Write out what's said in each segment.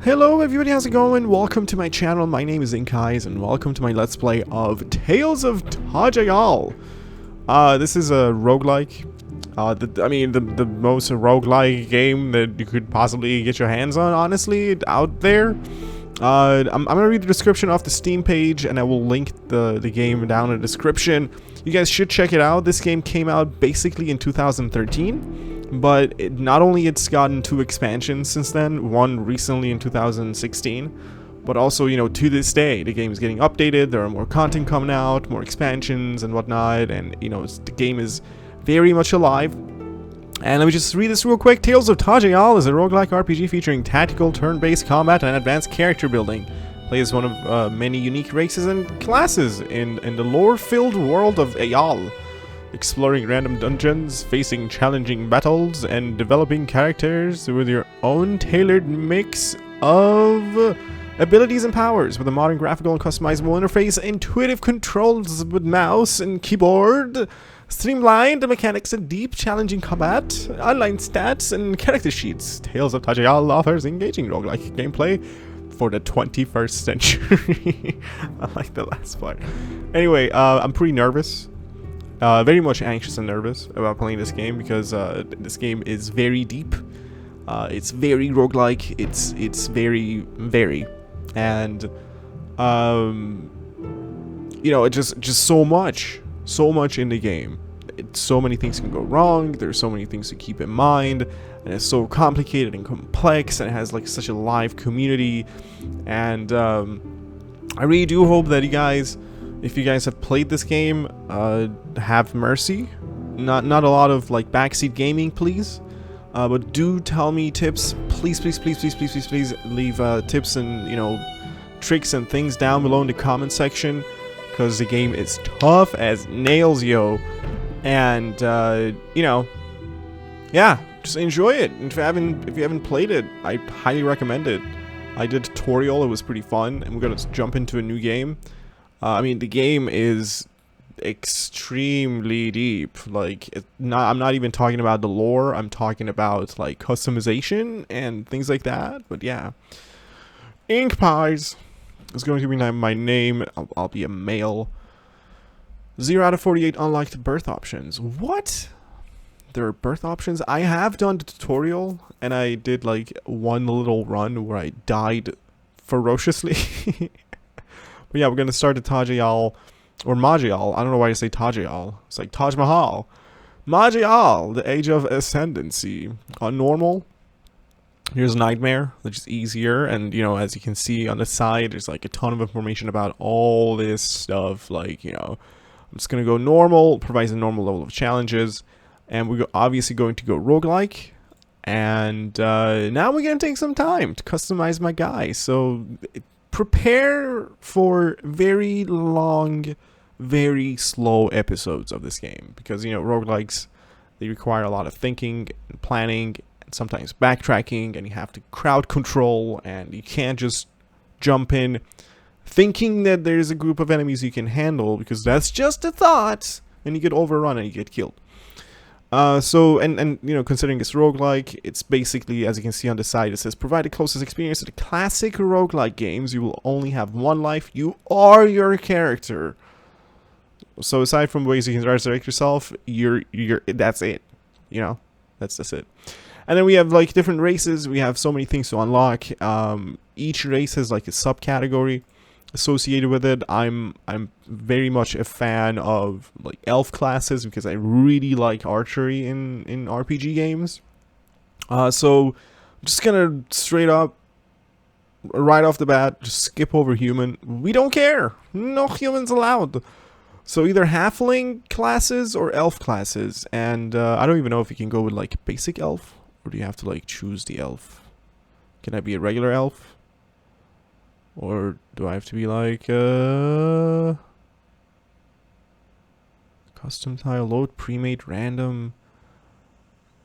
Hello everybody, how's it going? Welcome to my channel. My name is InkEyes and welcome to my Let's Play of Tales of Maj'Eyal. This is a roguelike. The most roguelike game that you could possibly get your hands on, honestly, out there. I'm gonna read the description off the Steam page and I will link the game down in the description. You guys should check it out. This game came out basically in 2013. But not only it's gotten 2 expansions since then, one recently in 2016, but also, you know, to this day, the game is getting updated, there are more content coming out, more expansions and whatnot, and, you know, the game is very much alive. And let me just read this real quick. Tales of Maj'Eyal is a roguelike RPG featuring tactical turn-based combat and advanced character building. Play as one of many unique races and classes in the lore-filled world of Eyal. Exploring random dungeons, facing challenging battles, and developing characters with your own tailored mix of abilities and powers. With a modern graphical and customizable interface, intuitive controls with mouse and keyboard, streamlined mechanics, and deep challenging combat, online stats, and character sheets, Tales of Maj'Eyal offers engaging roguelike gameplay for the 21st century. I like the last part. Anyway, I'm pretty nervous. Very much anxious and nervous about playing this game because this game is very deep. It's very roguelike. It's very, and you know, it's just so much in the game. So many things can go wrong. There's so many things to keep in mind, and it's so complicated and complex, and it has like such a live community. And I really do hope that you guys, if you guys have played this game, have mercy. Not a lot of like backseat gaming, please. But do tell me tips, please leave tips and, you know, tricks and things down below in the comment section, because the game is tough as nails, yo. And you know, yeah, just enjoy it. If you haven't played it, I highly recommend it. I did a tutorial, it was pretty fun, and we're gonna jump into a new game. I mean, the game is extremely deep. Like, I'm not even talking about the lore. I'm talking about like customization and things like that. But yeah, InkEyes is going to be my name. I'll be a male. 0 out of 48 unlocked birth options. What? There are birth options? I have done the tutorial, and I did like one little run where I died ferociously. But yeah, we're going to start the Taj'Eyal, or Maj'Eyal. I don't know why I say Taj'Eyal. It's like Taj Mahal. Maj'Eyal, the Age of Ascendancy. On normal, here's Nightmare, which is easier. And, you know, as you can see on the side, there's like a ton of information about all this stuff. Like, you know, I'm just going to go normal, provides a normal level of challenges. And we're obviously going to go roguelike. And now we're going to take some time to customize my guy. So prepare for very long, very slow episodes of this game, because, you know, roguelikes, they require a lot of thinking and planning and sometimes backtracking, and you have to crowd control, and you can't just jump in thinking that there's a group of enemies you can handle, because that's just a thought, and you get overrun and you get killed. And you know, considering it's roguelike, it's basically, as you can see on the side, it says provide the closest experience to the classic roguelike games. You will only have one life. You are your character. So aside from ways you can resurrect yourself, that's it. You know, that's it. And then we have like different races. We have so many things to unlock. Each race has like a subcategory associated with it. I'm very much a fan of like elf classes, because I really like archery in RPG games. So I'm just gonna straight up, right off the bat, just skip over human. We don't care. No humans allowed. So either halfling classes or elf classes. And I don't even know if you can go with like basic elf, or do you have to like choose the elf? Can I be a regular elf? Or do I have to be like custom tile, load pre-made random?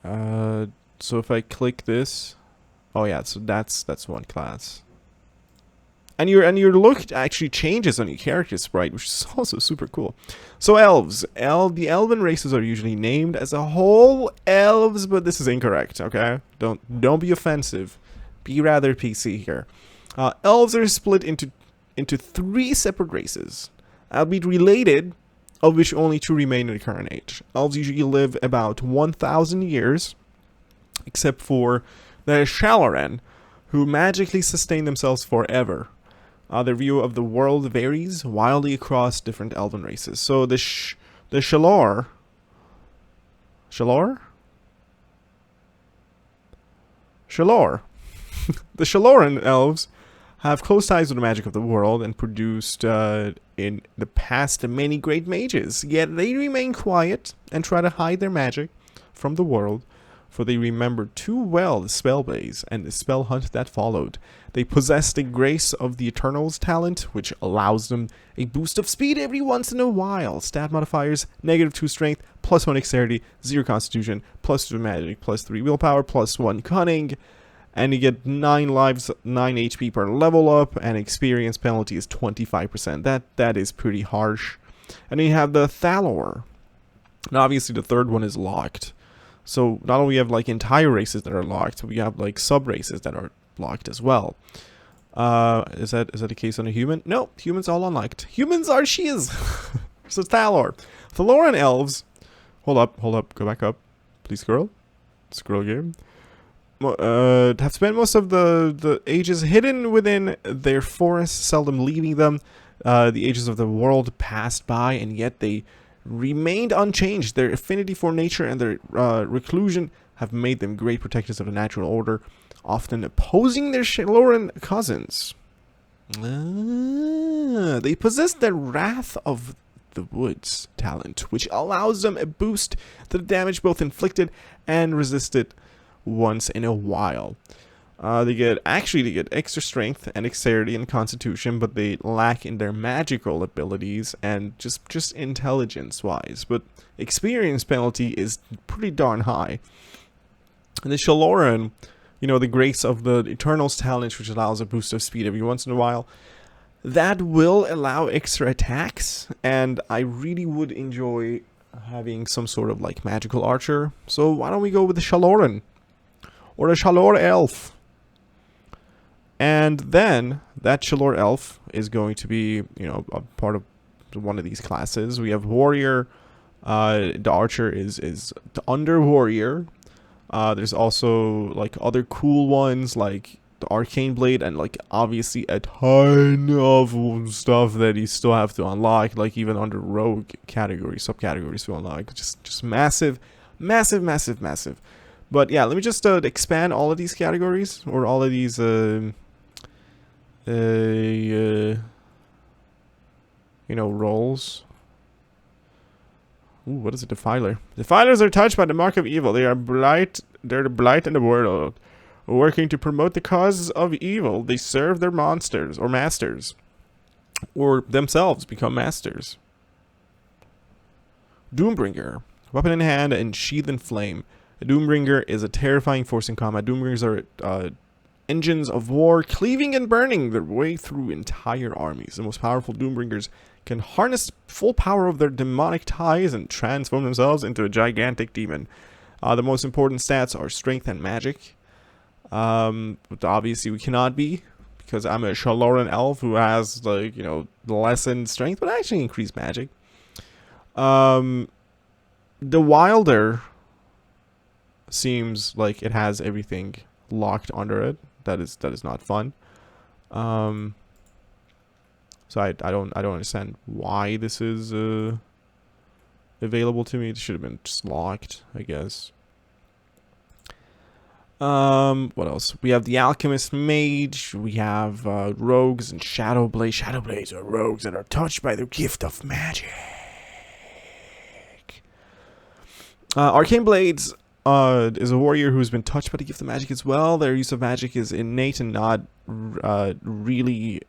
So if I click this, oh yeah, so that's one class. And your look actually changes on your character sprite, which is also super cool. So elves, the elven races are usually named as a whole elves, but this is incorrect. Okay, don't be offensive. Be rather PC here. Elves are split into 3 separate races, albeit related, of which only 2 remain in the current age. Elves usually live about 1,000 years, except for the Shaloran, who magically sustain themselves forever. Their view of the world varies wildly across different elven races. So the Shalor... Shalor? Shalor. The Shaloran elves have close ties with the magic of the world and produced in the past many great mages. Yet they remain quiet and try to hide their magic from the world, for they remember too well the spell blaze and the spell hunt that followed. They possess the grace of the Eternal's talent, which allows them a boost of speed every once in a while. Stat modifiers: -2 strength, +1 dexterity, 0 constitution, +2 magic, +3 willpower, +1 cunning. And you get 9 lives, 9 HP per level up, and experience penalty is 25%. That is pretty harsh. And then you have the Thalor. Now obviously the third one is locked. So not only have like entire races that are locked, we have like sub races that are locked as well. Is that the case on a human? No, humans all unlocked. Humans are shiz. So Thalor. Thaloran elves. Hold up, go back up. Please scroll. Scroll game. Have spent most of the ages hidden within their forests, seldom leaving them. The ages of the world passed by, and yet they remained unchanged. Their affinity for nature and their reclusion have made them great protectors of the natural order, often opposing their Shaloran cousins. They possess the Wrath of the Woods talent, which allows them a boost to the damage both inflicted and resisted once in a while. They get extra strength and dexterity and constitution, but they lack in their magical abilities and just intelligence wise. But experience penalty is pretty darn high. And the Shaloran, you know, the grace of the Eternal's talent, which allows a boost of speed every once in a while, that will allow extra attacks, and I really would enjoy having some sort of like magical archer. So why don't we go with the Shaloran? Or a Shalor elf. And then that Shalor elf is going to be, you know, a part of one of these classes. We have warrior. The archer is the under warrior. There's also like other cool ones like the arcane blade, and like obviously a ton of stuff that you still have to unlock, like even under rogue category, subcategories to unlock. Just massive. But yeah, let me just expand all of these categories, or all of these, you know, roles. Ooh, what is a defiler? Defilers are touched by the mark of evil. They're the blight in the world. Working to promote the causes of evil, they serve their monsters, or masters. Or themselves become masters. Doombringer. Weapon in hand and sheath in flame. A Doombringer is a terrifying force in combat. Doombringers are engines of war, cleaving and burning their way through entire armies. The most powerful Doombringers can harness full power of their demonic ties and transform themselves into a gigantic demon. The most important stats are strength and magic. But obviously we cannot be, because I'm a Shaloran elf who has, like, you know, lessened strength, but actually increased magic. The Wilder seems like it has everything locked under it. That is not fun. So I don't understand why this is available to me. It should have been just locked, I guess. What else? We have the Alchemist Mage. We have rogues and Shadowblade. Shadowblades are rogues that are touched by the gift of magic. Arcane Blades is a warrior who's been touched by the gift of magic as well. Their use of magic is innate and not really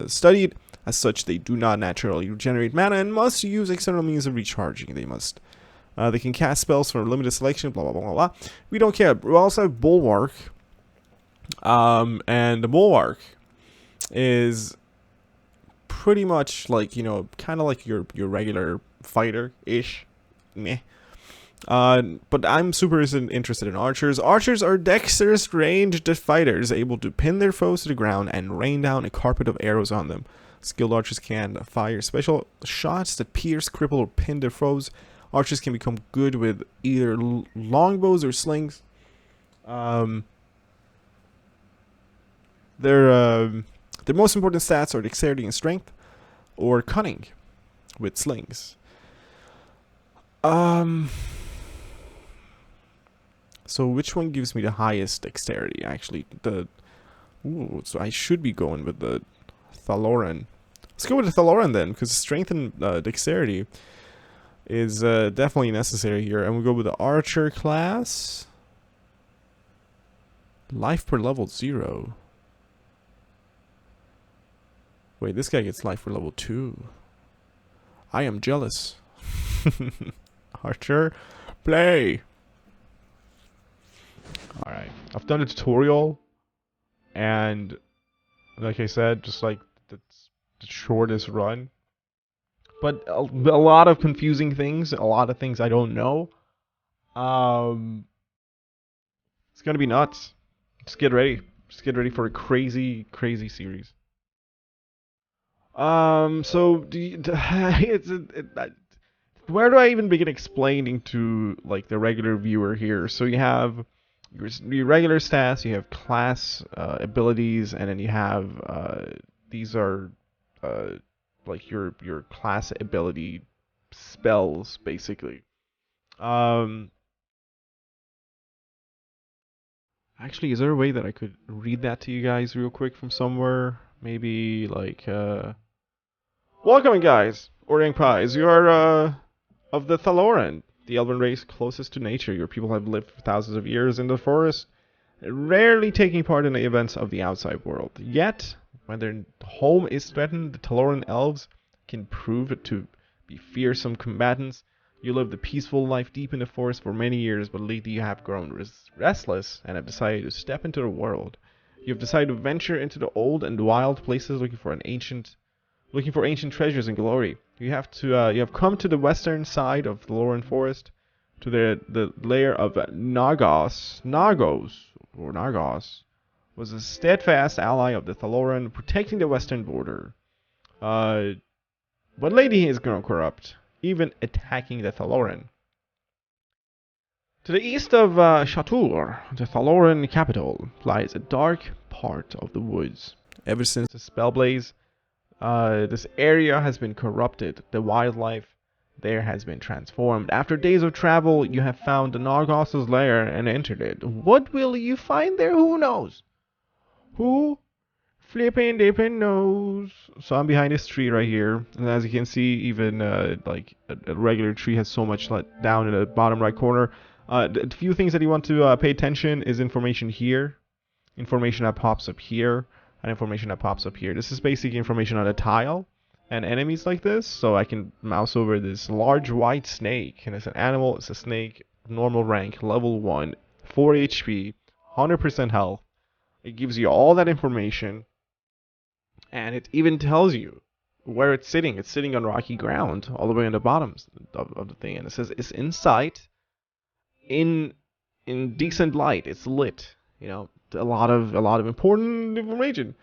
studied. As such, they do not naturally regenerate mana and must use external means of recharging. They can cast spells from a limited selection, blah, blah, blah, blah, blah. We don't care. We also have Bulwark. And the Bulwark is pretty much like, you know, kind of like your regular fighter-ish. Meh. But I'm super interested in archers. Archers are dexterous ranged fighters, able to pin their foes to the ground and rain down a carpet of arrows on them. Skilled archers can fire special shots that pierce, cripple, or pin their foes. Archers can become good with either longbows or slings. Their most important stats are dexterity and strength, or cunning with slings. So which one gives me the highest dexterity? Actually, so I should be going with the Thaloran. Let's go with the Thaloran then, because strength and dexterity is definitely necessary here. And we'll go with the Archer class. Life per level 0. Wait, this guy gets life per level 2. I am jealous. Archer, play! Alright, I've done a tutorial, and like I said, just like the shortest run. But a lot of confusing things, a lot of things I don't know. It's gonna be nuts. Just get ready. Just get ready for a crazy, crazy series. So where do I even begin explaining to like the regular viewer here? So you have your regular stats, you have class abilities, and then you have these are like your class ability spells basically. Actually, is there a way that I could read that to you guys real quick from somewhere? Maybe like welcome guys, or InkEyes. You are of the Thaloran, the elven race closest to nature. Your people have lived for thousands of years in the forest, rarely taking part in the events of the outside world. Yet, when their home is threatened, the Thaloran elves can prove to be fearsome combatants. You lived a peaceful life deep in the forest for many years, but lately you have grown restless and have decided to step into the world. You have decided to venture into the old and wild places, looking for ancient treasures and glory. You have come to the western side of the Loran Forest, to the lair of Nagos. Nagos was a steadfast ally of the Thaloran, protecting the western border. But lately he is grown corrupt, even attacking the Thaloran. To the east of Shatur, the Thaloran capital, lies a dark part of the woods. Ever since the Spellblaze, this area has been corrupted. The wildlife there has been transformed. After days of travel, you have found the Nargos' lair and entered it. What will you find there? Who knows? Who flippin' dippin' knows? So I'm behind this tree right here, and as you can see, even like a regular tree has so much let down in the bottom right corner. The few things that you want to pay attention is information here, information that pops up here, and information that pops up here. This is basic information on a tile and enemies like this. So I can mouse over this large white snake, and it's an animal, it's a snake, normal rank, level 1, 4 HP, 100% health. It gives you all that information, and it even tells you where it's sitting. It's sitting on rocky ground, all the way on the bottom of the thing, and it says it's in sight, in decent light. It's lit. You know, a lot of important information.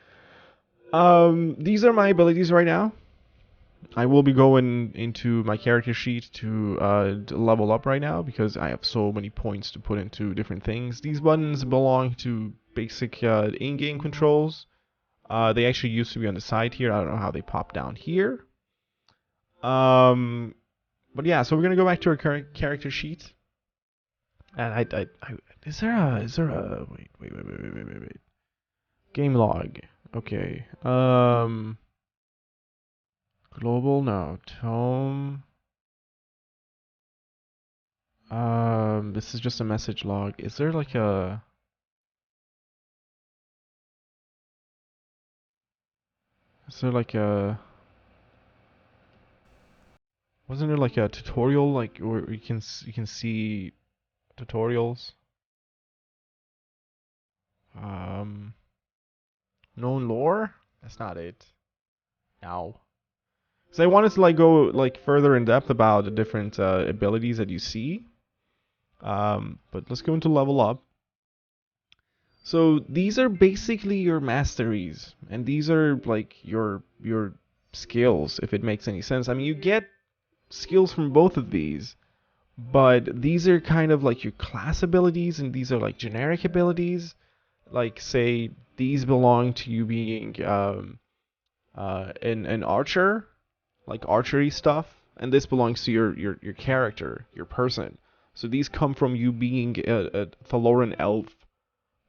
These are my abilities right now. I will be going into my character sheet to level up right now because I have so many points to put into different things. These buttons belong to basic in-game controls. They actually used to be on the side here. I don't know how they pop down here. But yeah, so we're gonna go back to our character sheet. And is there a wait. Game log. Okay. Global, no. Tome. This is just a message log. Is there like a... Is there like a... Wasn't there like a tutorial, like where you can see tutorials? Known lore? That's not it. No. So I wanted to like go like further in depth about the different abilities that you see. But let's go into level up. So these are basically your masteries, and these are like your skills, if it makes any sense. I mean, you get skills from both of these, but these are kind of like your class abilities, and these are like generic abilities. Like say these belong to you being an archer, like archery stuff, and this belongs to your character, your person. So these come from you being a Thaloran elf,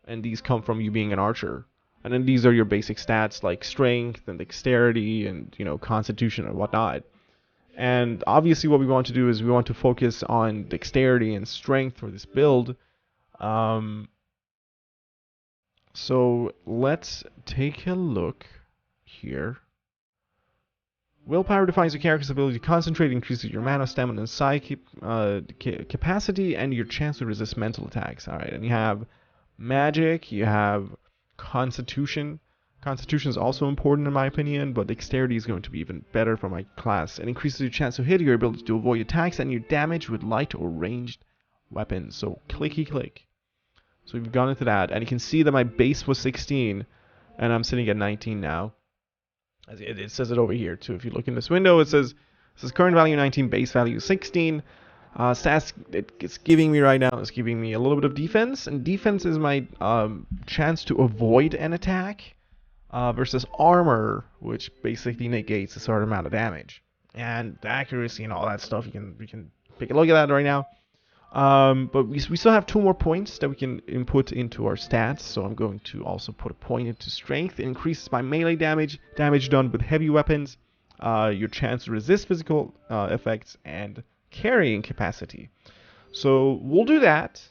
and these come from you being an archer. And then these are your basic stats like strength and dexterity and constitution and whatnot. And obviously, what we want to do is we want to focus on dexterity and strength for this build. Um, so let's take a look here. Willpower defines your character's ability to concentrate, increases your mana, stamina, and psychic capacity, and your chance to resist mental attacks. Alright, and you have magic, you have constitution. Constitution is also important in my opinion, but dexterity is going to be even better for my class. It increases your chance to hit, your ability to avoid attacks, and your damage with light or ranged weapons. So clicky click. So we've gone into that, and you can see that my base was 16, and I'm sitting at 19 now. It says it over here too. If you look in this window, it says current value 19, base value 16. Stats it's giving me right now is giving me a little bit of defense, and defense is my chance to avoid an attack versus armor, which basically negates a certain amount of damage, and the accuracy and all that stuff. We can take a look at that right now. But we still have 2 more points that we can input into our stats, so I'm going to also put a point into strength. It increases my melee damage, damage done with heavy weapons, your chance to resist physical effects, and carrying capacity. So we'll do that.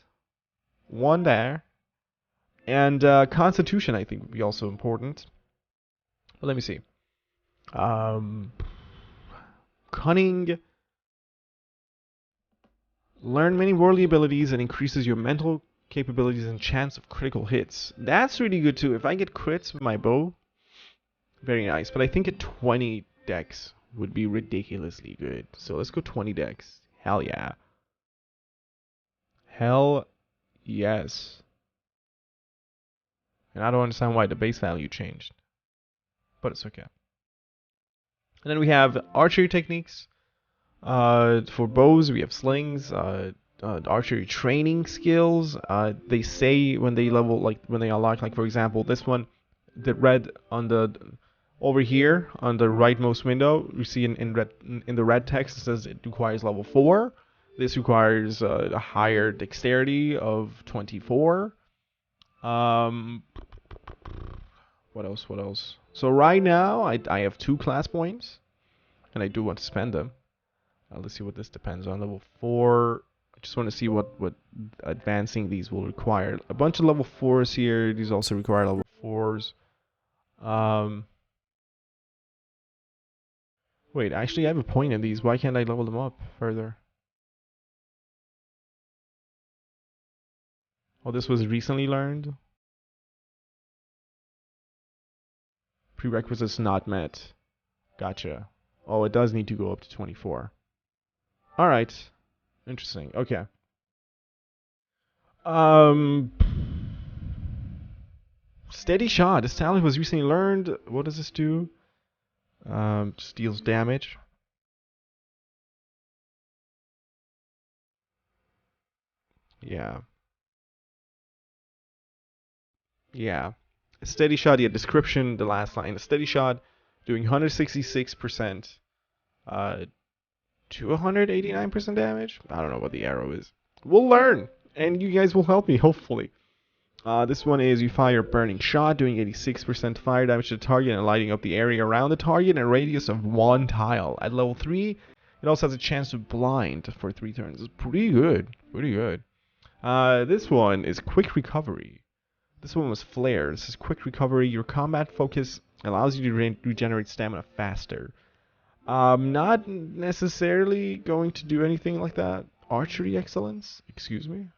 1 there. And constitution, I think, would be also important. But let me see. Cunning. Learn many worldly abilities and increases your mental capabilities and chance of critical hits. That's really good too. If I get crits with my bow, very nice. But I think at 20 dex would be ridiculously good. So let's go 20 dex. Hell yeah. Hell yes. And I don't understand why the base value changed. But it's okay. And then we have archery techniques. For bows, we have slings, archery training skills. They say when they level, like when they unlock, like for example, this one, the red on the over here on the rightmost window, you see in the red text it says it requires level 4. This requires a higher dexterity of 24. What else? What else? So right now I have 2 class points, and I do want to spend them. Let's see what this depends on. Level 4. I just want to see what advancing these will require. A bunch of level 4s here. These also require level 4s. Wait, actually I have a point in these. Why can't I level them up further? Oh, this was recently learned? Prerequisites not met. Gotcha. Oh, it does need to go up to 24. Alright. Interesting. Okay. Steady shot. This talent was recently learned. What does this do? Just deals damage. Yeah. Yeah. A steady shot, yeah, description, the last line. A steady shot doing 166% to 189% damage. I don't know what the arrow is. We'll learn, and you guys will help me, hopefully. This one is you fire a burning shot, doing 86% fire damage to the target and lighting up the area around the target in a radius of 1 tile. At level 3, it also has a chance to blind for 3 turns. It's pretty good. Pretty good. This one is quick recovery. This one was flare. This is quick recovery. Your combat focus allows you to regenerate stamina faster. Not necessarily going to do anything like that. Archery excellence? Excuse me?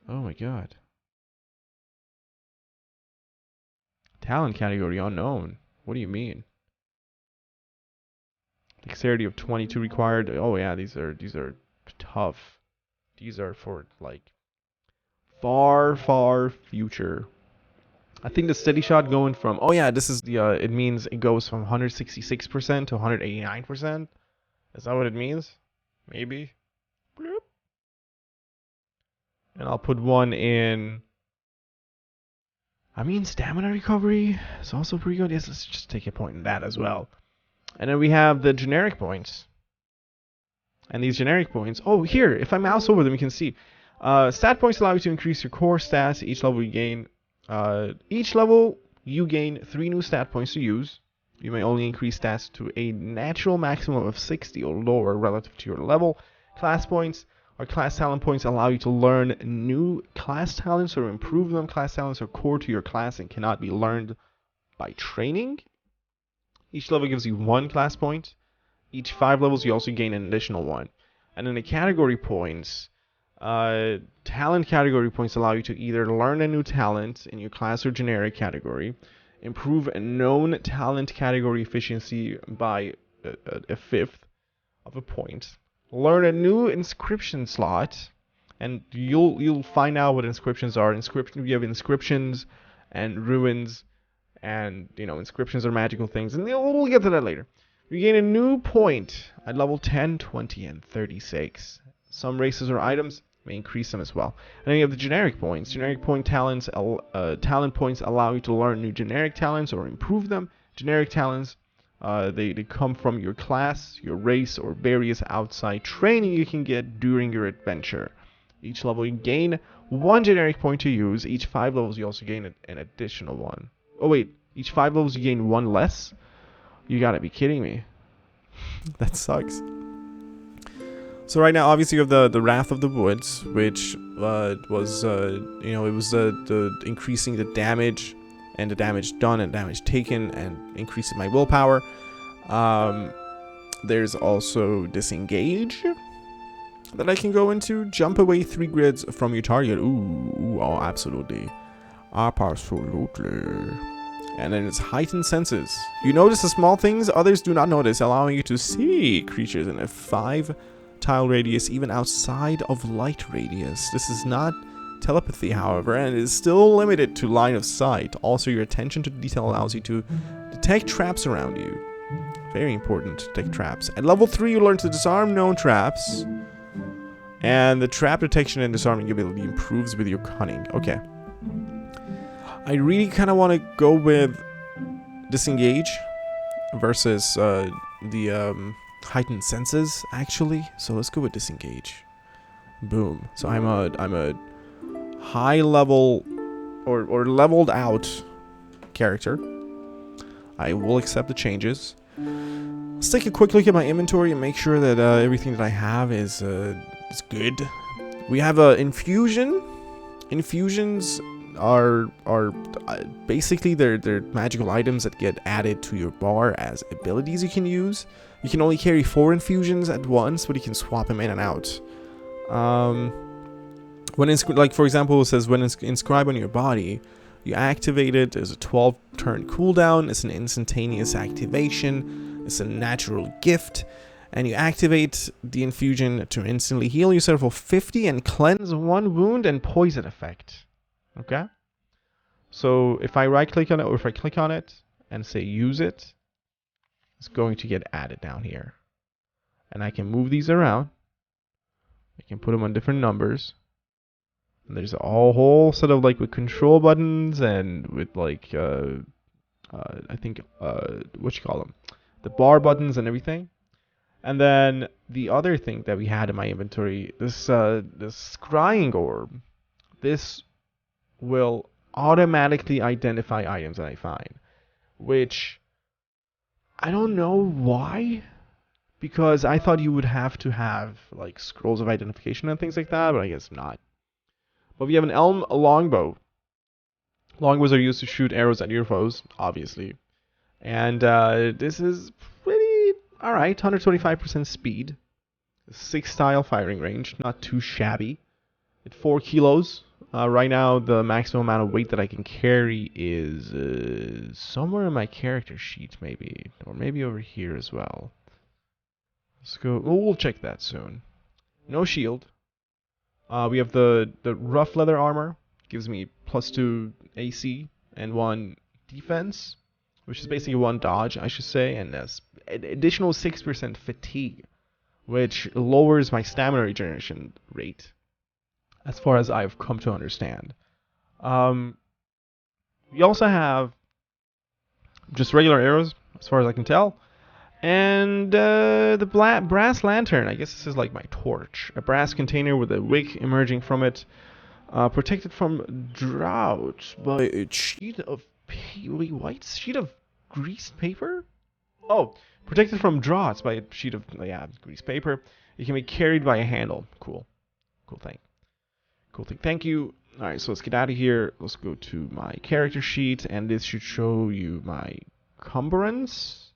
Oh my god. Talent category unknown. What do you mean? Dexterity of 22 required. Oh yeah, these are tough. These are for like far future. I think the steady shot going from, oh yeah, this is the it means it goes from 166% to 189%. Is that what it means? Maybe. Bloop. And I'll put one in. I mean, stamina recovery is also pretty good. Yes, let's just take a point in that as well. And then we have the generic points. And these generic points, oh, here, if I mouse over them, you can see. Stat points allow you to increase your core stats. Each level you gain 3 new stat points to use. You may only increase stats to a natural maximum of 60 or lower relative to your level. Class points or class talent points allow you to learn new class talents or improve them. Class talents are core to your class and cannot be learned by training. Each level gives you 1 class point. Each 5 levels, you also gain an additional 1. And then the category points, talent category points allow you to either learn a new talent in your class or generic category, improve a known talent category efficiency by a fifth of a point, learn a new inscription slot, and you'll find out what inscriptions are. We have inscriptions and ruins, and inscriptions are magical things, and we'll get to that later. You gain a new point at level 10, 20, and 36. Some races or items may increase them as well. And then you have the generic points. Generic point talents, talent points allow you to learn new generic talents or improve them. Generic talents, they come from your class, your race, or various outside training you can get during your adventure. Each level you gain 1 generic point to use. Each 5 levels you also gain an additional 1. Oh wait, each 5 levels you gain 1 less? You gotta be kidding me. That sucks. So right now, obviously, you have the Wrath of the Woods, which was, it was the increasing the damage and the damage done and damage taken and increasing my willpower. There's also Disengage that I can go into. Jump away 3 grids from your target. Ooh, oh, absolutely. Absolutely. And then it's Heightened Senses. You notice the small things others do not notice, allowing you to see creatures in a 5-tile radius, even outside of light radius. This is not telepathy, however, and it is still limited to line of sight. Also, your attention to detail allows you to detect traps around you. Very important to detect traps. At level 3, you learn to disarm known traps. And the trap detection and disarming ability improves with your cunning. Okay. I really kind of want to go with Disengage versus the Heightened Senses, actually. So let's go with Disengage. Boom. So I'm a high level or leveled out character. I will accept the changes. Let's take a quick look at my inventory and make sure that everything that I have is good. We have a infusion. Infusions are basically they're magical items that get added to your bar as abilities you can use. You can only carry 4 infusions at once, but you can swap them in and out. Like for example, it says when inscribe on your body, you activate it. There's a 12-turn cooldown. It's an instantaneous activation. It's a natural gift. And you activate the infusion to instantly heal yourself for 50 and cleanse 1 wound and poison effect. Okay? So if I right click on it, or if I click on it and say use it, it's going to get added down here. And I can move these around. I can put them on different numbers. And there's a whole set of like with control buttons and with like I think what you call them, the bar buttons and everything. And then the other thing that we had in my inventory, this scrying orb, this will automatically identify items that I find, which I don't know why, because I thought you would have to have like scrolls of identification and things like that, but I guess not. But we have an elm longbow. Longbows are used to shoot arrows at your foes, obviously. And this is pretty alright, 125% speed, 6-tile firing range, not too shabby. At 4 kilos. Right now, the maximum amount of weight that I can carry is somewhere in my character sheet, maybe. Or maybe over here as well. Let's go. Oh, we'll check that soon. No shield. We have the rough leather armor. Gives me +2 AC and 1 defense, which is basically 1 dodge, I should say, and that's an additional 6% fatigue, which lowers my stamina regeneration rate, as far as I've come to understand. We also have just regular arrows, as far as I can tell. And the brass lantern, I guess this is like my torch. A brass container with a wick emerging from it. Protected from drought by a sheet of sheet of greased paper? Oh, protected from draughts by a sheet of greased paper. It can be carried by a handle. Cool. Cool thing. Cool thing. Thank you. Alright, so let's get out of here. Let's go to my character sheet, and this should show you my cumbrance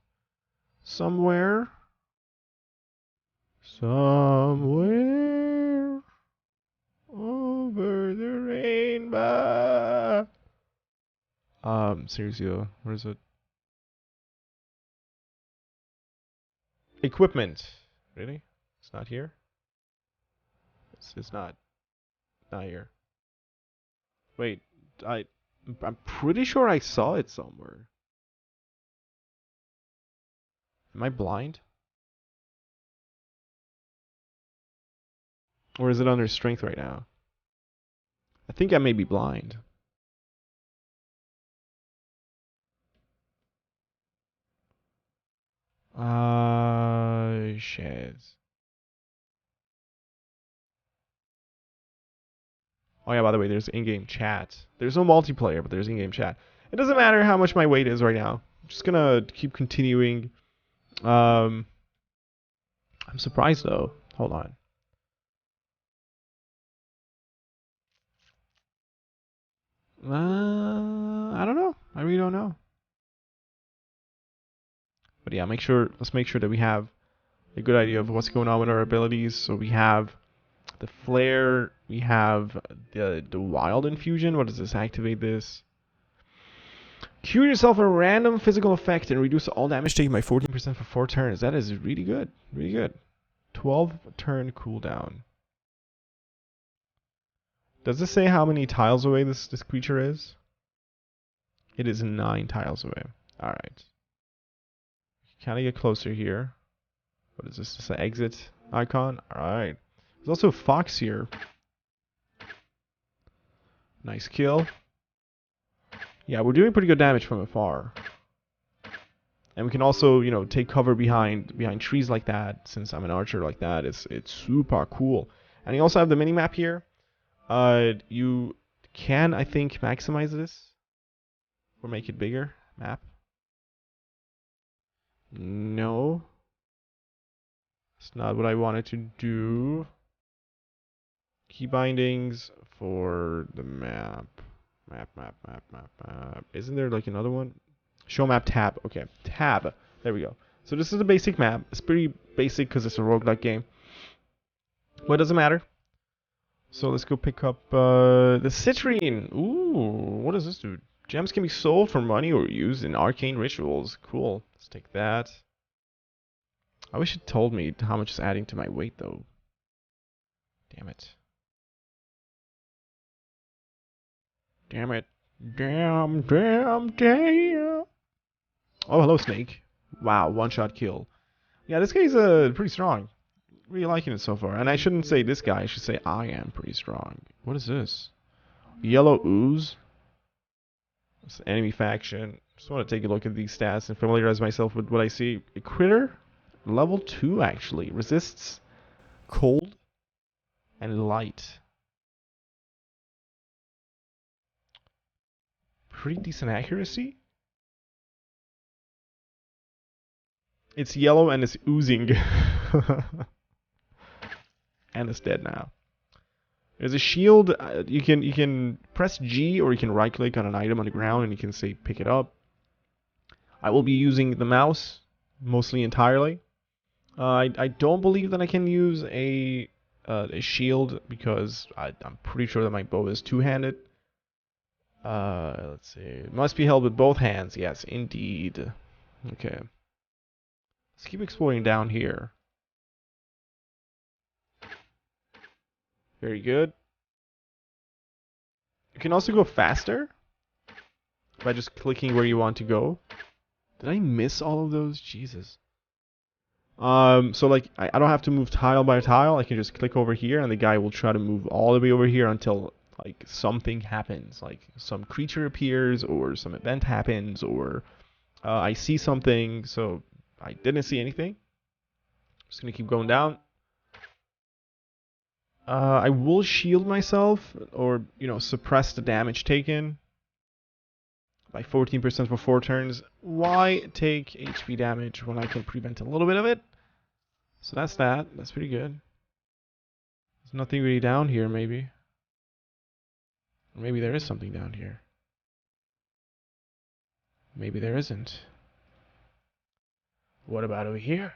somewhere. Somewhere over the rainbow. Seriously though, where is it? Equipment. Really? It's not here? It's not here. Wait, I'm pretty sure I saw it somewhere. Am I blind? Or is it under strength right now? I think I may be blind. Shit. Oh yeah, by the way, there's in-game chat. There's no multiplayer, but there's in-game chat. It doesn't matter how much my weight is right now. I'm just gonna keep continuing. I'm surprised though. Hold on. I don't know. I really don't know. But yeah, let's make sure that we have a good idea of what's going on with our abilities. So we have the flare, we have the wild infusion. What does this activate this? Cure yourself a random physical effect and reduce all damage taken by 14% for 4 turns. That is really good. Really good. 12 turn cooldown. Does this say how many tiles away this creature is? It is 9 tiles away. Alright. Can I get closer here? What is this? This is an exit icon? Alright. There's also a fox here. Nice kill. Yeah, we're doing pretty good damage from afar. And we can also, you know, take cover behind trees like that. Since I'm an archer like that, it's super cool. And you also have the mini-map here. You can, I think, maximize this. Or make it bigger. Map. No. That's not what I wanted to do. Key bindings for the map. Map. Isn't there like another one? Show map tab. Okay, tab. There we go. So this is a basic map. It's pretty basic because it's a roguelike game. But it doesn't matter. So let's go pick up the citrine. Ooh, what does this do? Gems can be sold for money or used in arcane rituals. Cool. Let's take that. I wish it told me how much it's adding to my weight though. Damn it. Damn it. Damn. Oh, hello, Snake. Wow, one-shot kill. Yeah, this guy's pretty strong. Really liking it so far. And I shouldn't say this guy, I should say I am pretty strong. What is this? Yellow ooze? It's an enemy faction. Just want to take a look at these stats and familiarize myself with what I see. A critter? Level 2, actually. Resists cold and light. Pretty decent accuracy. It's yellow and it's oozing. And it's dead now. There's a shield. You can press G or you can right click on an item on the ground and you can say pick it up. I will be using the mouse mostly entirely. I don't believe that I can use a shield because I'm pretty sure that my bow is two-handed. Let's see. It must be held with both hands. Yes, indeed. Okay. Let's keep exploring down here. Very good. You can also go faster by just clicking where you want to go. Did I miss all of those? Jesus. So like I don't have to move tile by tile. I can just click over here, and the guy will try to move all the way over here until like something happens, like some creature appears, or some event happens, or I see something. So I didn't see anything. Just gonna keep going down. I will shield myself, or suppress the damage taken by 14% for 4 turns. Why take HP damage when I can prevent a little bit of it? So that's that. That's pretty good. There's nothing really down here, maybe. Or maybe there is something down here. Maybe there isn't. What about over here?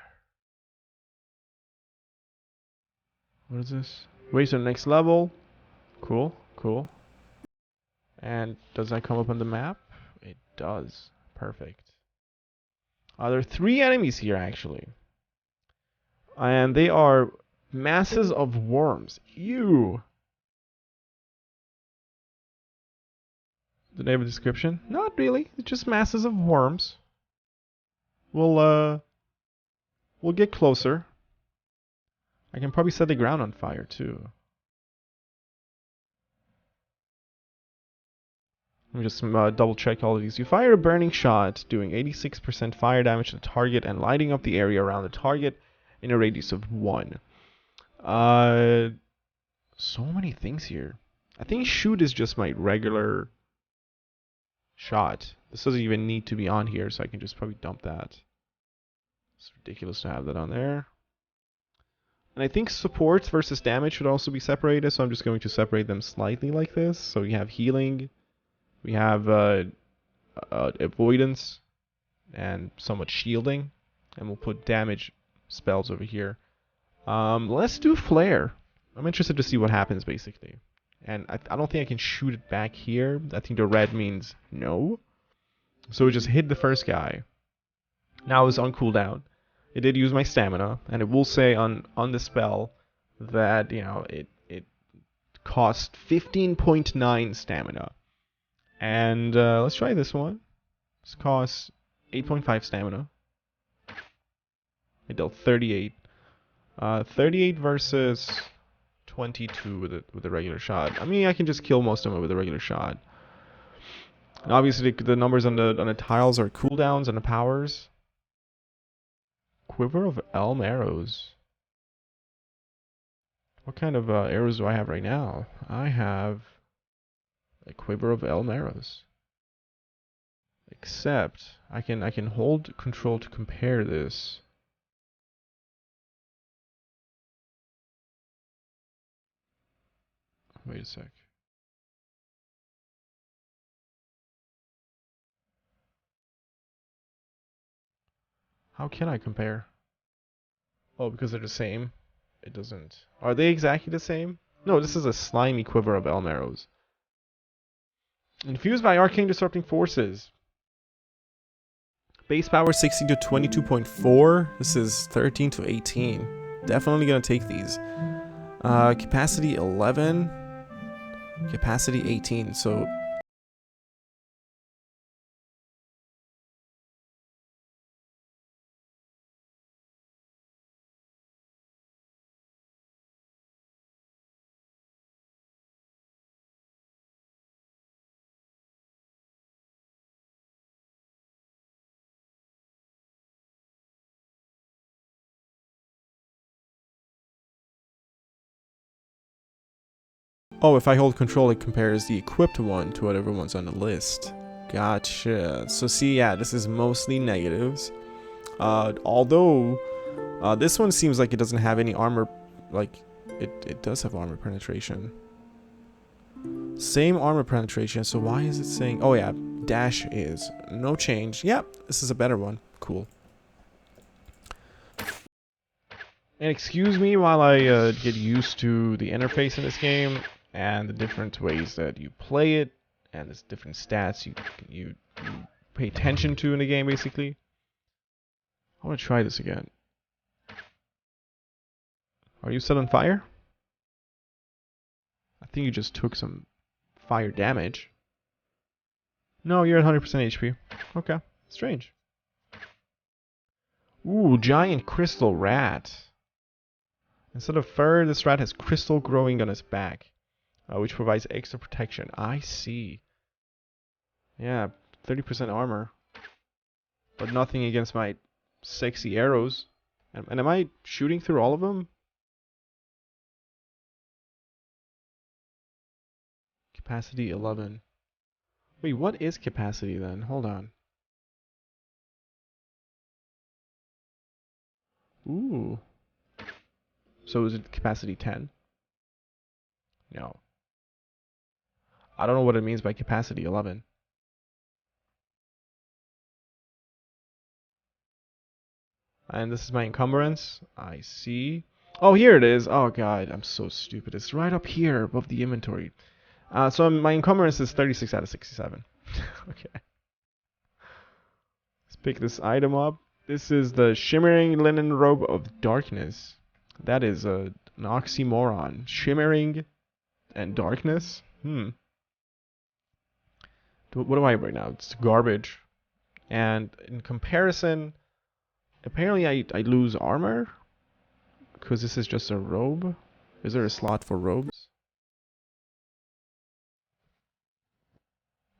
What is this? Wait to the next level. Cool, cool. And does that come up on the map? It does. Perfect. There are 3 enemies here, actually. And they are masses of worms. Ew. Do they have a description? Not really. It's just masses of worms. We'll get closer. I can probably set the ground on fire too. Let me just double check all of these. You fire a burning shot, doing 86% fire damage to the target and lighting up the area around the target in a radius of 1. So many things here. I think shoot is just my regular shot. This doesn't even need to be on here, so I can just probably dump that. It's ridiculous to have that on there. And I think support versus damage should also be separated, so I'm just going to separate them slightly like this. So we have healing, we have avoidance, and somewhat shielding. And we'll put damage spells over here. Let's do flare. I'm interested to see what happens, basically. And I don't think I can shoot it back here. I think the red means no. So we just hit the first guy. Now it's on cooldown. It did use my stamina, and it will say on the spell that it cost 15.9 stamina. And let's try this one. This costs 8.5 stamina. It dealt 38. 38 versus 22 with a regular shot. I mean, I can just kill most of them with a regular shot. And obviously, the numbers on the tiles are cooldowns and the powers. Quiver of elm arrows. What kind of arrows do I have right now? I have a quiver of elm arrows. Except I can hold control to compare this. Wait a sec. How can I compare? Oh, because they're the same. It doesn't. Are they exactly the same? No, this is a slimy quiver of elm arrows. Infused by arcane disrupting forces. Base power 16 to 22.4. This is 13 to 18. Definitely gonna take these. Capacity 11. Capacity 18. So oh, if I hold control, it compares the equipped one to whatever one's on the list. Gotcha. So see, yeah, this is mostly negatives. Although, this one seems like it doesn't have any armor. Like, it does have armor penetration. Same armor penetration, so why is it saying... Oh yeah, dash is. No change. Yep, this is a better one. Cool. And excuse me while I get used to the interface in this game and the different ways that you play it and the different stats you pay attention to in the game, basically. I want to try this again. Are you set on fire? think you just took some fire damage. No, you're at 100% HP. Okay, strange. Ooh, giant crystal rat. Instead of fur, this rat has crystal growing on its back, which provides extra protection. I see. Yeah, 30% armor. But nothing against my sexy arrows. And am I shooting through all of them? Capacity 11. Wait, what is capacity then? Hold on. Ooh. So is it capacity 10? No. I don't know what it means by capacity 11. And this is my encumbrance. I see. Oh, here it is. Oh, God. I'm so stupid. It's right up here above the inventory. So my encumbrance is 36 out of 67. Okay. Let's pick this item up. This is the shimmering linen robe of darkness. That is an oxymoron. Shimmering and darkness? What do I have right now? It's garbage. And in comparison, apparently I lose armor because this is just a robe. Is there a slot for robes?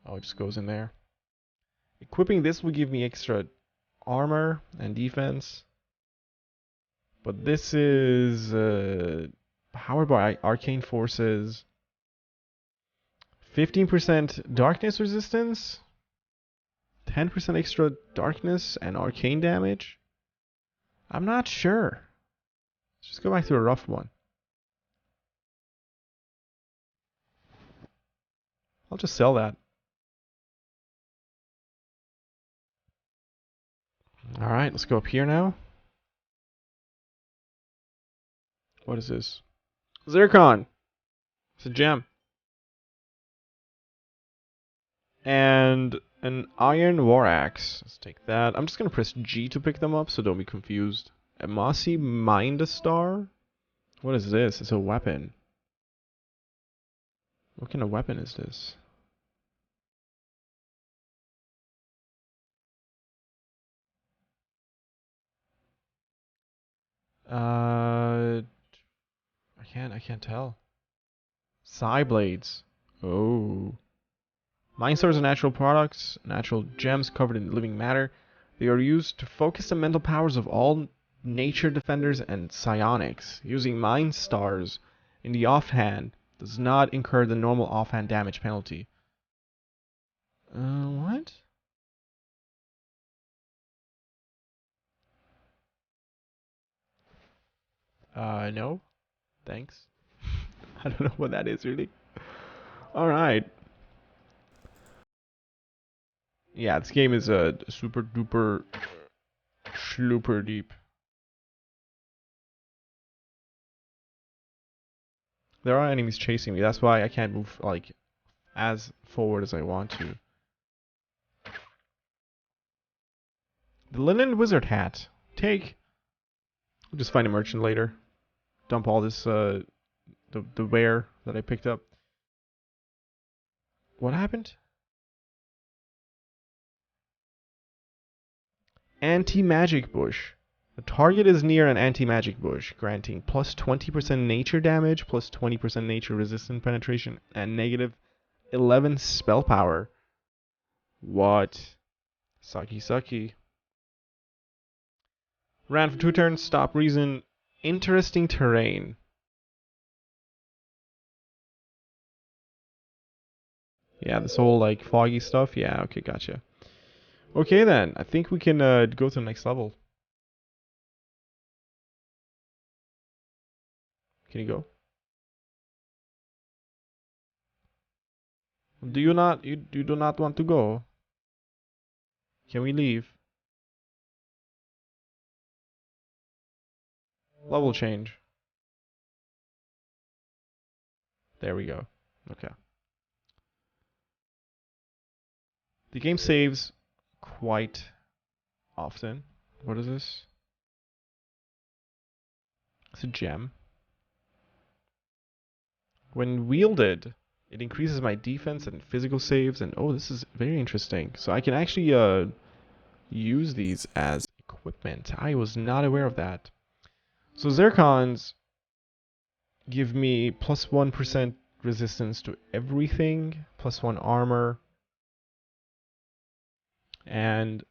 Oh, it just goes in there. Equipping this would give me extra armor and defense. But this is powered by arcane forces. 15% darkness resistance. 10% extra darkness and arcane damage. I'm not sure. Let's just go back to a rough one. I'll just sell that. Alright, let's go up here now. What is this? Zircon! It's a gem. And an iron war axe. Let's take that. I'm just gonna press G to pick them up, so don't be confused. A mossy mind star? What is this? It's a weapon. What kind of weapon is this? I can't tell. Psy blades. Oh. Mind stars are natural products, natural gems covered in living matter. They are used to focus the mental powers of all nature defenders and psionics. Using mind stars in the offhand does not incur the normal offhand damage penalty. What? No. Thanks. I don't know what that is really. Alright. Yeah, this game is super duper schlooper deep. There are enemies chasing me. That's why I can't move like as forward as I want to. The linen wizard hat. Take. We'll just find a merchant later. Dump all this the ware that I picked up. What happened? Anti-magic bush. The target is near an anti-magic bush, granting plus 20% nature damage, plus 20% nature resistant penetration, and negative 11 spell power. What? Sucky sucky. Ran for 2 turns, stop reason. Interesting terrain. Yeah, this whole like foggy stuff. Yeah, okay, gotcha. Okay then, I think we can go to the next level. Can you go? Do you not? You do not want to go? Can we leave? Level change. There we go. Okay. The game saves quite often. What is this? It's a gem. When wielded, it increases my defense and physical saves, and oh, this is very interesting. So I can actually use these as equipment. I was not aware of that. So Zircons give me plus 1% resistance to everything, plus 1 armor, and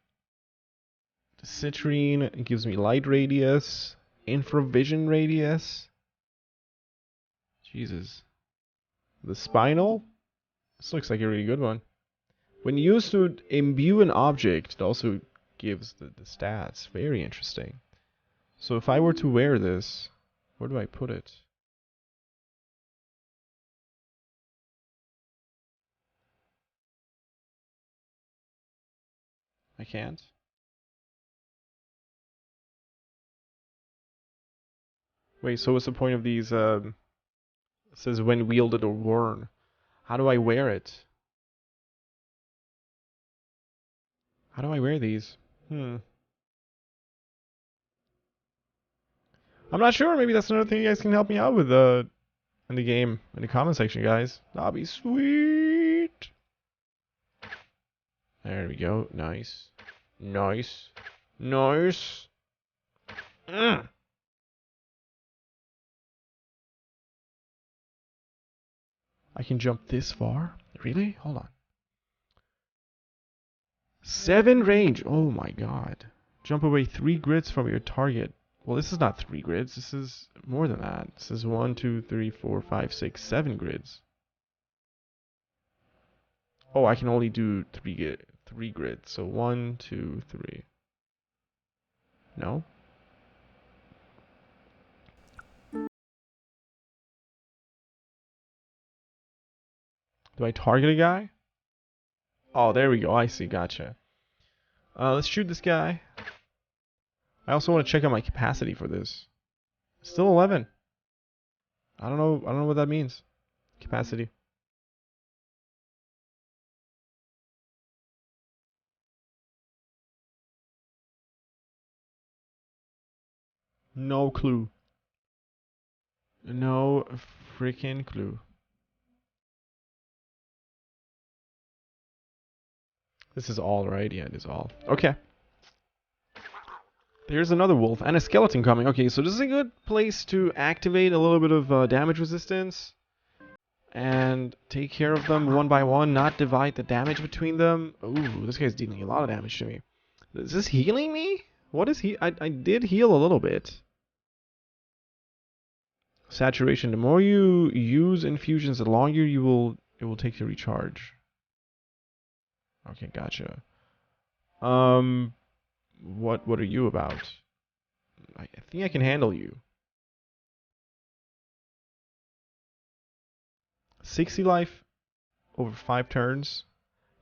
citrine gives me light radius, infravision radius. Jesus. The spinal? This looks like a really good one. When used to imbue an object, it also gives the stats. Very interesting. So if I were to wear this, where do I put it? I can't. Wait, so what's the point of these? It says when wielded or worn. How do I wear it? How do I wear these? I'm not sure. Maybe that's another thing you guys can help me out with in the game, in the comment section, guys. That'll be sweet. There we go. Nice. Nice. Nice. I can jump this far? Really? Hold on. 7 range. Oh my god. Jump away 3 grids from your target. Well, this is not 3 grids. This is more than that. This is 1, 2, 3, 4, 5, 6, 7 grids. Oh, I can only do 3 grids. So 1, 2, 3. No? Do I target a guy? Oh, there we go. I see. Gotcha. Let's shoot this guy. I also want to check out my capacity for this. Still 11. I don't know what that means. Capacity. No clue. No freaking clue. This is all, right? Yeah, it is all. Okay. There's another wolf and a skeleton coming. Okay, so this is a good place to activate a little bit of damage resistance and take care of them one by one, not divide the damage between them. Ooh, this guy's dealing a lot of damage to me. Is this healing me? What is he? I did heal a little bit. Saturation. The more you use infusions, the longer it will take to recharge. Okay, gotcha. What are you about? I think I can handle you. 60 life over 5 turns.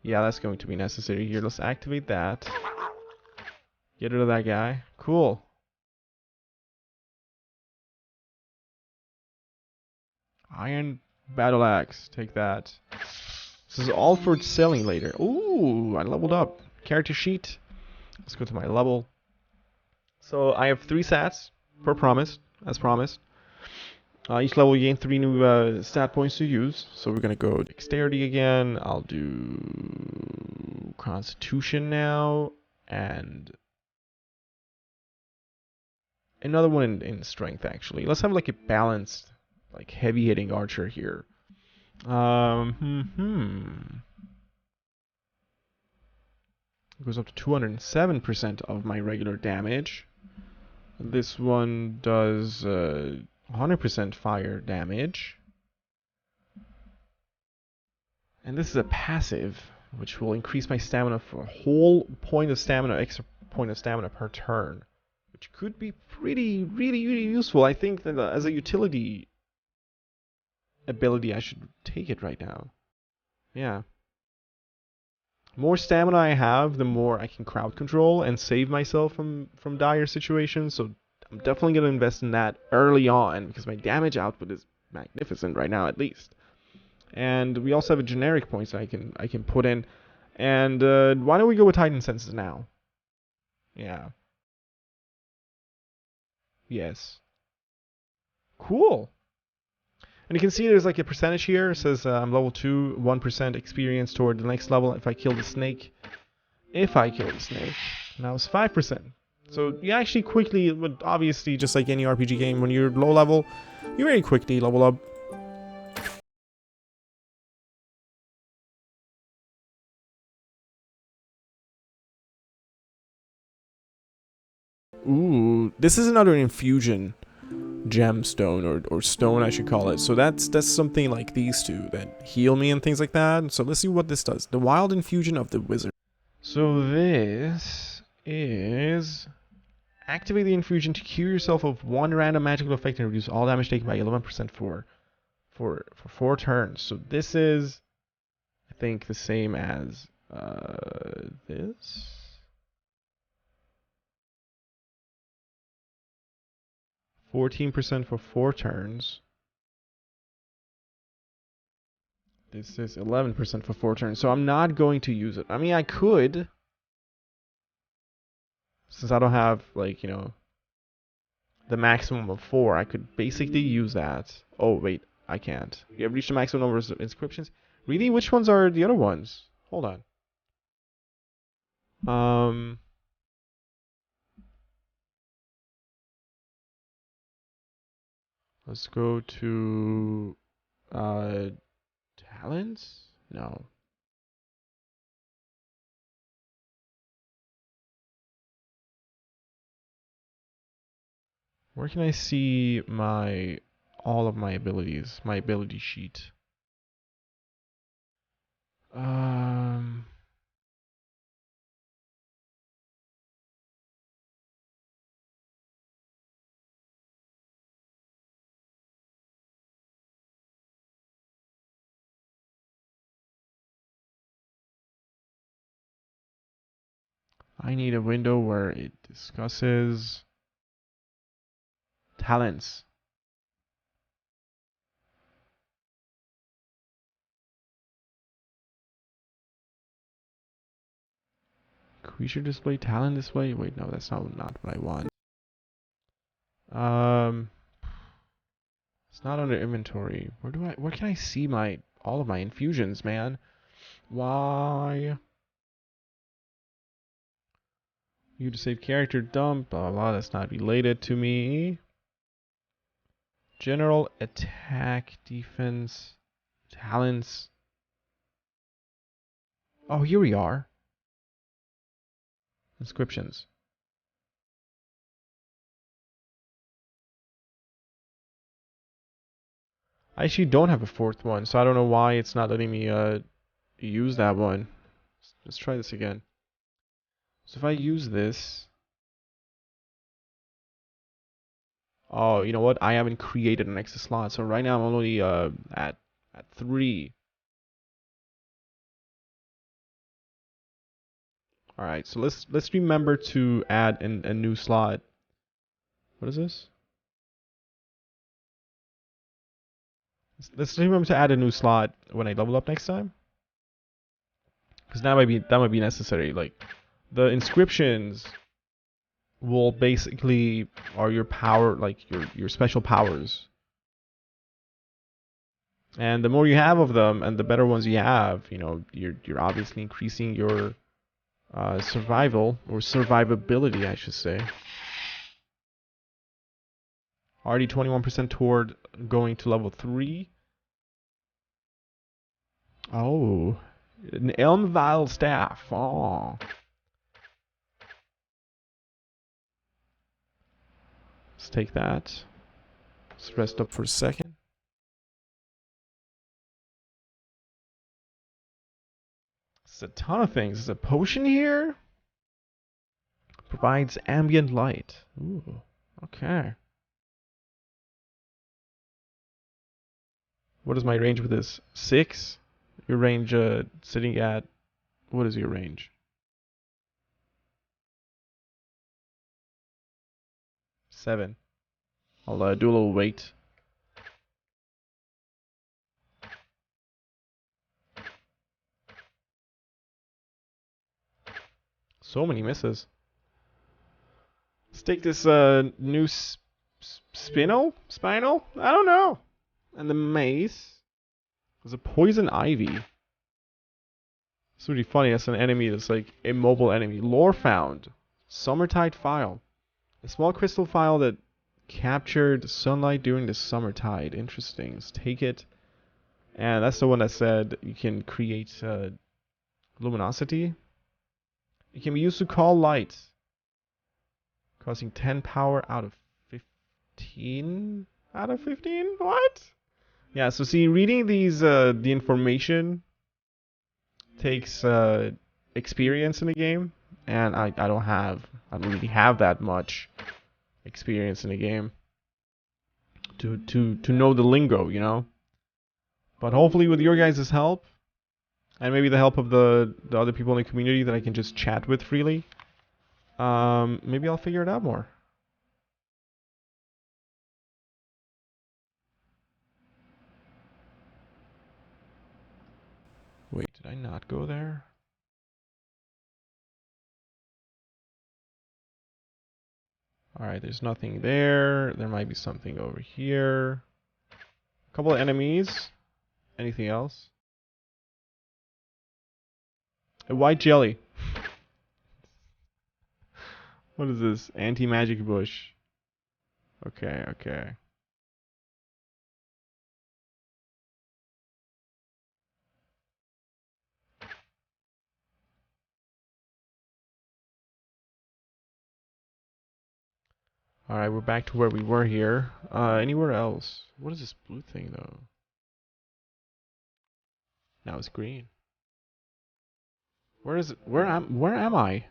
Yeah, that's going to be necessary here. Let's activate that. Get rid of that guy. Cool. Iron battle axe. Take that. This is all for selling later. Ooh, I leveled up. Character sheet. Let's go to my level. So I have 3 stats per promise, as promised. Each level you gain 3 new stat points to use. So we're gonna go dexterity again. I'll do constitution now, and another one in strength actually. Let's have like a balanced, like heavy hitting archer here. It goes up to 207% of my regular damage. This one does 100% fire damage. And this is a passive, which will increase my stamina for a whole point of stamina, extra point of stamina per turn. Which could be really useful. I think that as a utility ability, I should take it right now. Yeah. More stamina I have, the more I can crowd control and save myself from dire situations. So I'm definitely going to invest in that early on because my damage output is magnificent right now, at least. And we also have a generic points I can put in. And why don't we go with Titan Senses now? Yeah. Yes. Cool. And you can see there's like a percentage here. It says I'm level 2, 1% experience toward the next level if I kill the snake. If I kill the snake. Now it's 5%. So you actually quickly, but obviously just like any RPG game, when you're low level, you very quickly level up. Ooh, this is another infusion gemstone or stone, I should call it. So that's something like these two that heal me and things like that. So let's see what this does. The wild infusion of the wizard. So this is activate the infusion to cure yourself of one random magical effect and reduce all damage taken by 11% for 4 turns. So this is, I think, the same as this. 14% for 4 turns. This is 11% for 4 turns. So I'm not going to use it. I mean, I could. Since I don't have, like, you know, the maximum of 4, I could basically use that. Oh, wait, I can't. You have reached the maximum number of inscriptions. Really? Which ones are the other ones? Hold on. Let's go to talents? No. Where can I see all of my abilities, my ability sheet? I need a window where it discusses talents. Creature display, talent display. Wait, no, that's not what I want. It's not under inventory. Where can I see all of my infusions, man? Why? You to save character dump, blah, blah, blah, that's not related to me. General attack, defense, talents. Oh, here we are. Inscriptions. I actually don't have a 4th one, so I don't know why it's not letting me use that one. Let's try this again. So if I use this... Oh, you know what? I haven't created an extra slot, so right now I'm only at 3. All right, so let's remember to add a new slot. What is this? Let's remember to add a new slot when I level up next time, because that might be necessary. Like the inscriptions will basically are your power, like your special powers. And the more you have of them, and the better ones you have, you know, you're obviously increasing your survival or survivability, I should say. Already 21% toward going to level 3. Oh, an Elmvile staff. Oh. Let's take that. Let's rest up for a second. It's a ton of things. There's a potion here. Provides ambient light. Ooh, okay. What is my range with this? 6? Your range sitting at... What is your range? 7. I'll do a little wait. So many misses. Let's take this new spinal? Spinal? I don't know. And the mace is a poison ivy. It's really funny. That's an enemy that's like a mobile enemy. Lore found. Summertide file. A small crystal file that captured sunlight during the summertide. Interesting. Let's take it. And that's the one that said you can create luminosity. It can be used to call light, causing 10 power out of 15 out of 15. What? Yeah. So see, reading these the information takes experience in the game, and I don't really have that much experience in the game to know the lingo, you know. But hopefully with your guys' help, and maybe the help of the other people in the community that I can just chat with freely, maybe I'll figure it out more. Wait, did I not go there? Alright, there's nothing there. There might be something over here. A couple of enemies. Anything else? A white jelly. What is this? Anti-magic bush. Okay, okay. Alright, we're back to where we were here. Anywhere else? What is this blue thing, though? Now it's green. Where is it? Where am I?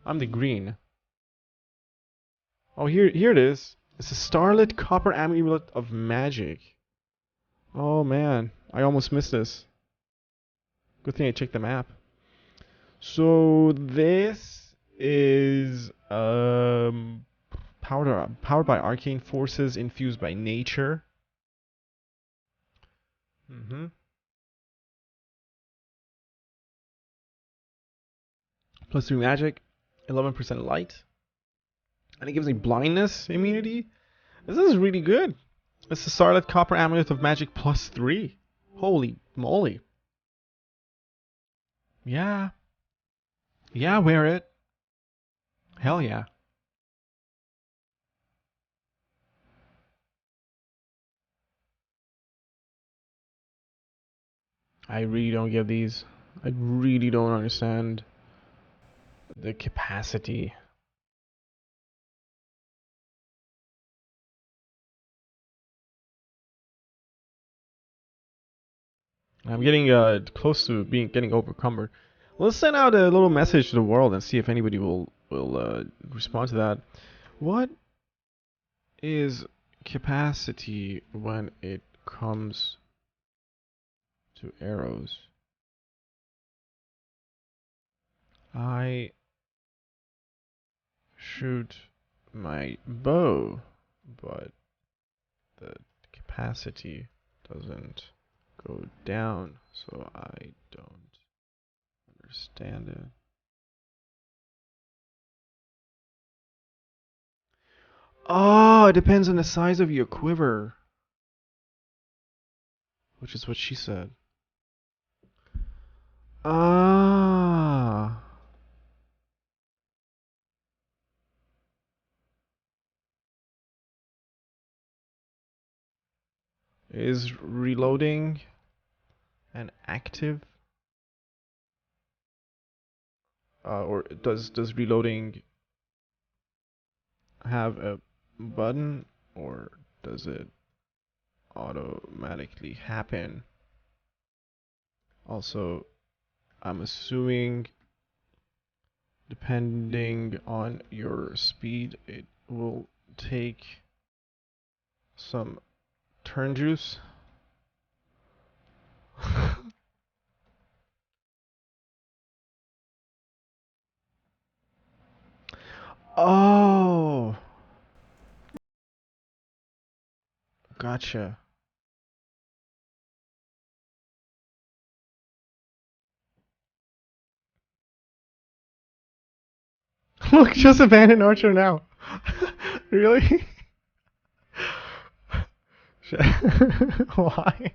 I'm the green. Oh, here it is. It's a starlit copper amulet of magic. Oh man, I almost missed this. Good thing I checked the map. So this is powered by arcane forces infused by nature. Plus 3 magic, 11% light. And it gives me blindness immunity. This is really good. It's the Starlit Copper Amulet of Magic plus 3. Holy moly. Yeah. Yeah, wear it. Hell yeah. I really don't get these. I really don't understand the capacity. I'm getting close to getting overcumbered. Let's send out a little message to the world and see if anybody will respond to that. What is capacity when it comes to arrows? I shoot my bow, but the capacity doesn't go down, so I don't understand it. Oh, it depends on the size of your quiver, which is what she said. Ah. Is reloading an active? Or does reloading have a button, or does it automatically happen? Also, I'm assuming depending on your speed, it will take some turn juice. Oh, gotcha. Look, just abandon Archer now. Really? Why?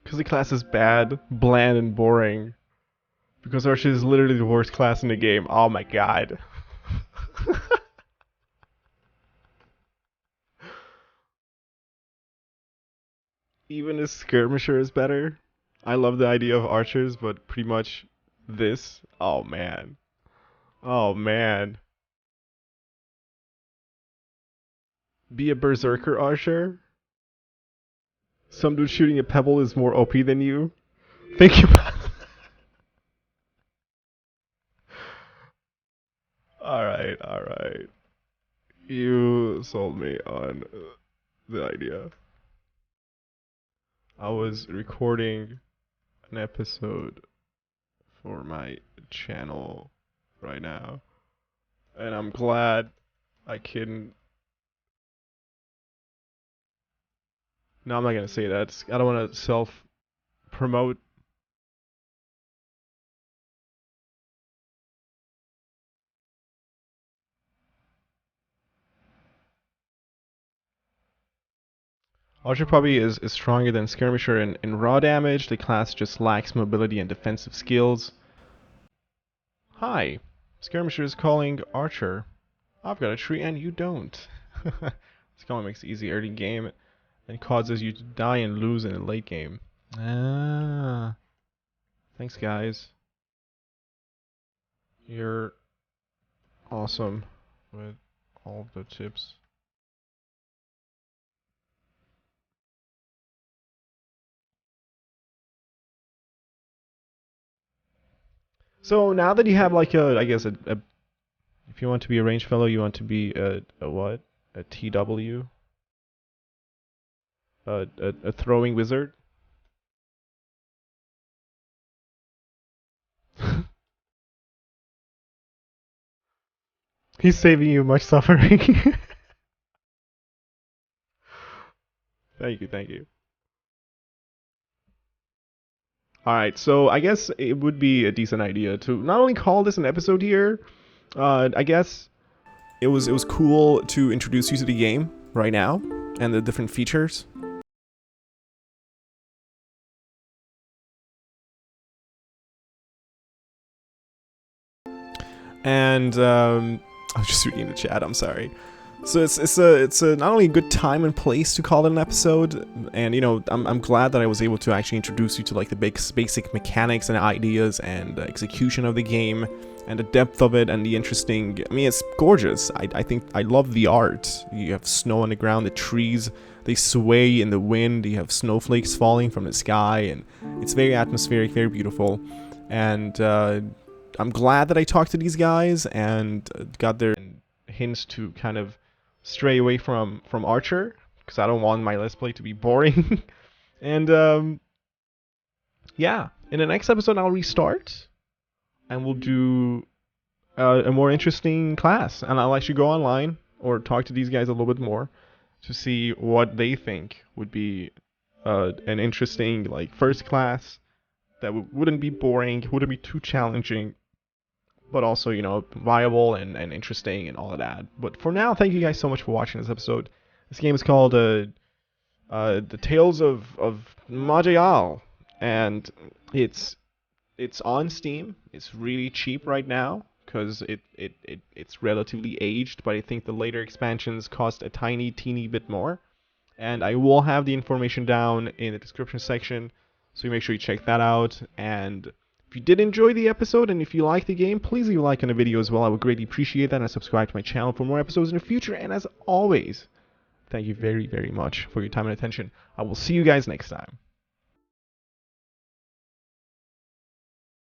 Because the class is bad, bland, and boring. Because Archer is literally the worst class in the game. Oh my god. Even a skirmisher is better. I love the idea of archers, but pretty much this. Oh man. Oh man. Be a berserker archer? Some dude shooting a pebble is more OP than you? Think about Alright, alright. You sold me on the idea. I was recording an episode for my channel right now, and I'm glad I can. No, I'm not gonna say that. I don't want to self promote. Archer probably is stronger than Skirmisher in raw damage. The class just lacks mobility and defensive skills. Hi, Skirmisher is calling Archer. I've got a tree and you don't. This comment makes it easy early game and causes you to die and lose in the late game. Ah. Thanks, guys. You're awesome with all of the tips. So now that you have like I guess if you want to be a range fellow, you want to be a what? A TW? A throwing wizard? He's saving you much suffering. Thank you, thank you. Alright, so I guess it would be a decent idea to not only call this an episode here, I guess it was cool to introduce you to the game right now and the different features. And I was just reading the chat. I'm sorry. So it's a not only a good time and place to call it an episode, and you know I'm glad that I was able to actually introduce you to like the basic mechanics and ideas and execution of the game and the depth of it and the interesting. I mean, it's gorgeous. I think I love the art. You have snow on the ground, the trees they sway in the wind. You have snowflakes falling from the sky, and it's very atmospheric, very beautiful. And I'm glad that I talked to these guys and got their hints to kind of stray away from Archer, because I don't want my Let's Play to be boring. And yeah, in the next episode I'll restart and we'll do a more interesting class, and I'll actually go online or talk to these guys a little bit more to see what they think would be an interesting like first class that wouldn't be boring, wouldn't be too challenging, but also, you know, viable and interesting and all of that. But for now, thank you guys so much for watching this episode. This game is called the Tales of Maj'Eyal, and it's on Steam. It's really cheap right now because it's relatively aged, but I think the later expansions cost a teeny bit more. And I will have the information down in the description section, so you make sure you check that out. And if you did enjoy the episode and if you like the game, please leave a like on the video as well. I would greatly appreciate that, and subscribe to my channel for more episodes in the future. And as always, thank you very much for your time and attention. I will see you guys next time.